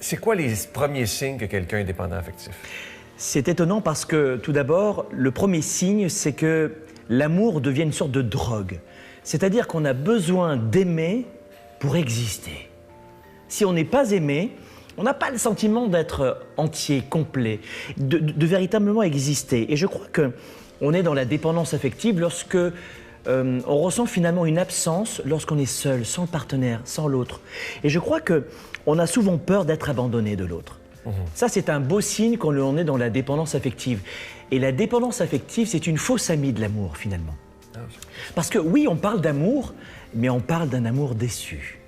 C'est quoi les premiers signes que quelqu'un est dépendant affectif? C'est étonnant parce que, tout d'abord, le premier signe, c'est que l'amour devient une sorte de drogue. C'est-à-dire qu'on a besoin d'aimer pour exister. Si on n'est pas aimé, on n'a pas le sentiment d'être entier, complet, de véritablement exister. Et je crois qu'on est dans la dépendance affective lorsque on ressent finalement une absence lorsqu'on est seul, sans le partenaire, sans l'autre. Et je crois qu'on a souvent peur d'être abandonné de l'autre. Ça, c'est un beau signe qu'on est dans la dépendance affective. Et la dépendance affective, c'est une fausse amie de l'amour, finalement. Parce que oui, on parle d'amour, mais on parle d'un amour déçu.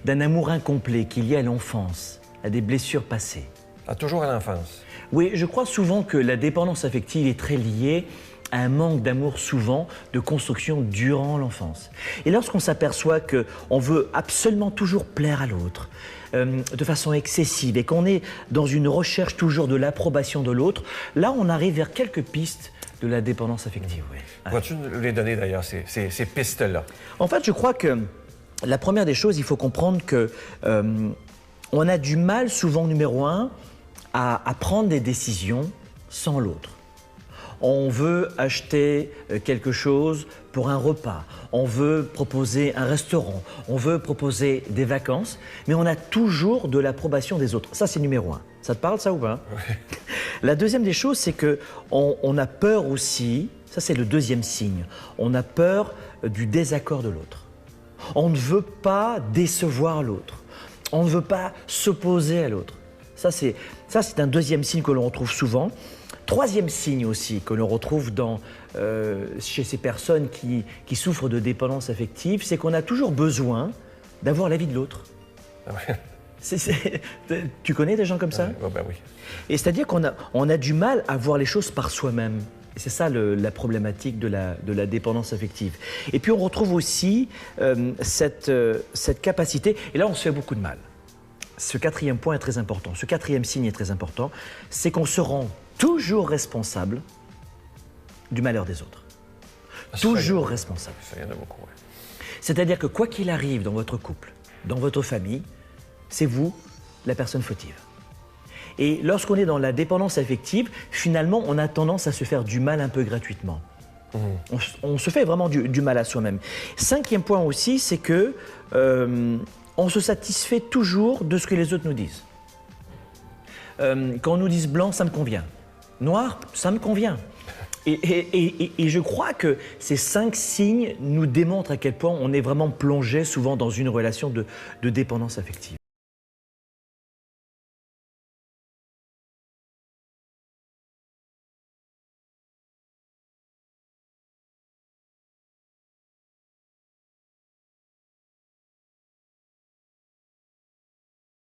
D'un amour incomplet qui est lié à l'enfance, à des blessures passées. Ah, toujours à l'enfance. Oui, je crois souvent que la dépendance affective est très liée à un manque d'amour souvent de construction durant l'enfance. Et lorsqu'on s'aperçoit qu'on veut absolument toujours plaire à l'autre, de façon excessive, et qu'on est dans une recherche toujours de l'approbation de l'autre, là on arrive vers quelques pistes de la dépendance affective. Oui. Pourrais-tu nous les donner d'ailleurs, ces pistes-là? En fait, je crois que la première des choses, il faut comprendre que on a du mal souvent, numéro un, à prendre des décisions sans l'autre. On veut acheter quelque chose pour un repas, on veut proposer un restaurant, on veut proposer des vacances, mais on a toujours de l'approbation des autres. Ça, c'est numéro un. Ça te parle, ça, ou pas? Oui. La deuxième des choses, c'est qu'on a peur aussi, ça c'est le deuxième signe, on a peur du désaccord de l'autre. On ne veut pas décevoir l'autre, on ne veut pas s'opposer à l'autre. Ça, c'est un deuxième signe que l'on retrouve souvent. Troisième signe aussi que l'on retrouve chez ces personnes qui souffrent de dépendance affective, c'est qu'on a toujours besoin d'avoir l'avis de l'autre. Ah ouais. Tu connais des gens comme ça? Ah, ben oui. Et c'est-à-dire qu'on a du mal à voir les choses par soi-même. Et c'est ça la problématique de la dépendance affective. Et puis on retrouve aussi cette capacité, et là on se fait beaucoup de mal. Ce quatrième point est très important, ce quatrième signe est très important, c'est qu'on se rend toujours responsable du malheur des autres. Toujours responsable. Ça y en a beaucoup, oui. C'est-à-dire que quoi qu'il arrive dans votre couple, dans votre famille, c'est vous la personne fautive. Et lorsqu'on est dans la dépendance affective, finalement, on a tendance à se faire du mal un peu gratuitement. On se fait vraiment du mal à soi-même. Cinquième point aussi, c'est que on se satisfait toujours de ce que les autres nous disent. Quand on nous dit blanc, ça me convient. Noir, ça me convient. Et je crois que ces 5 signes nous démontrent à quel point on est vraiment plongé souvent dans une relation de dépendance affective.